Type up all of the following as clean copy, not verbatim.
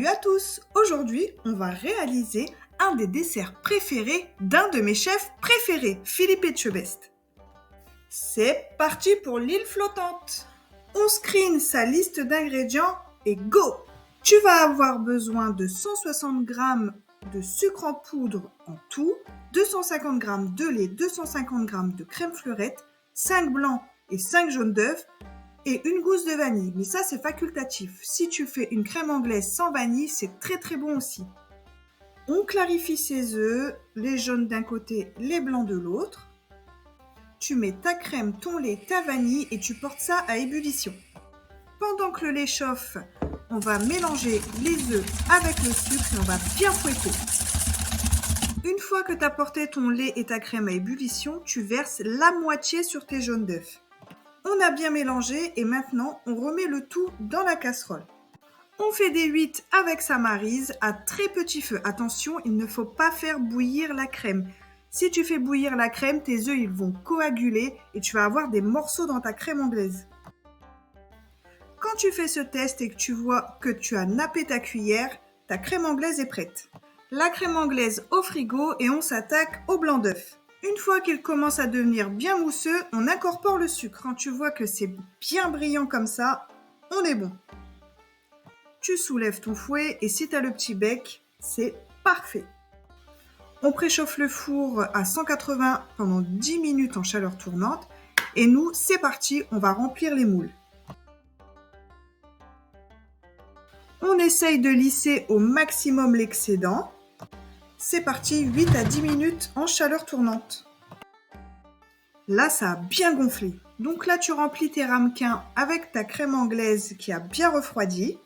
Salut à tous! Aujourd'hui, on va réaliser un des desserts préférés d'un de mes chefs préférés, Philippe Etchebest. C'est parti pour l'île flottante! On screen sa liste d'ingrédients et go! Tu vas avoir besoin de 160 g de sucre en poudre en tout, 250 g de lait, 250 g de crème fleurette, 5 blancs et 5 jaunes d'œufs, et une gousse de vanille, mais ça c'est facultatif. Si tu fais une crème anglaise sans vanille, c'est très bon aussi. On clarifie ses œufs, les jaunes d'un côté, les blancs de l'autre. Tu mets ta crème, ton lait, ta vanille et tu portes ça à ébullition. Pendant que le lait chauffe, on va mélanger les œufs avec le sucre et on va bien fouetter. Une fois que tu as porté ton lait et ta crème à ébullition, tu verses la moitié sur tes jaunes d'œufs. On a bien mélangé et maintenant on remet le tout dans la casserole. On fait des huîtres avec sa maryse à très petit feu. Attention, il ne faut pas faire bouillir la crème. Si tu fais bouillir la crème, tes œufs ils vont coaguler et tu vas avoir des morceaux dans ta crème anglaise. Quand tu fais ce test et que tu vois que tu as nappé ta cuillère, ta crème anglaise est prête. La crème anglaise au frigo et on s'attaque au blanc d'œuf. Une fois qu'il commence à devenir bien mousseux, on incorpore le sucre. Quand tu vois que c'est bien brillant comme ça, on est bon. Tu soulèves ton fouet et si tu as le petit bec, c'est parfait. On préchauffe le four à 180 pendant 10 minutes en chaleur tournante. Et nous, c'est parti, on va remplir les moules. On essaye de lisser au maximum l'excédent. C'est parti, 8 à 10 minutes en chaleur tournante. Là, ça a bien gonflé. Donc là, tu remplis tes ramequins avec ta crème anglaise qui a bien refroidi.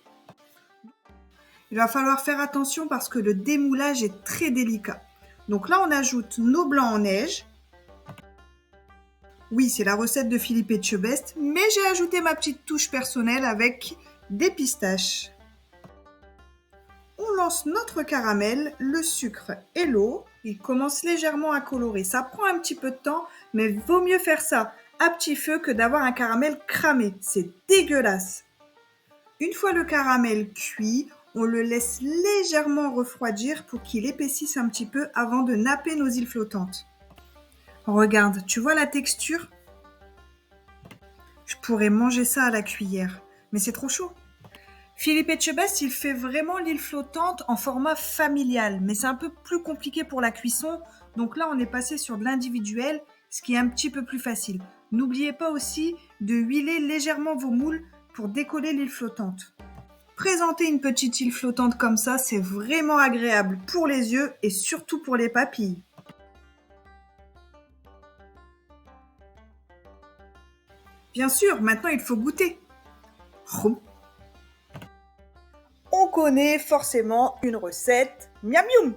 Il va falloir faire attention parce que le démoulage est très délicat. Donc là, on ajoute nos blancs en neige. Oui, c'est la recette de Philippe Etchebest, mais j'ai ajouté ma petite touche personnelle avec des pistaches. On lance notre caramel, le sucre et l'eau. Il commence légèrement à colorer. Ça prend un petit peu de temps, mais vaut mieux faire ça à petit feu que d'avoir un caramel cramé. C'est dégueulasse. Une fois le caramel cuit, on le laisse légèrement refroidir pour qu'il épaississe un petit peu avant de napper nos îles flottantes. Regarde, tu vois la texture? Je pourrais manger ça à la cuillère, mais c'est trop chaud. Philippe Etchebest, il fait vraiment l'île flottante en format familial, mais c'est un peu plus compliqué pour la cuisson. Donc là, on est passé sur de l'individuel, ce qui est un petit peu plus facile. N'oubliez pas aussi de huiler légèrement vos moules pour décoller l'île flottante. Présenter une petite île flottante comme ça, c'est vraiment agréable pour les yeux et surtout pour les papilles. Bien sûr, maintenant il faut goûter. On connaît forcément une recette miam miam.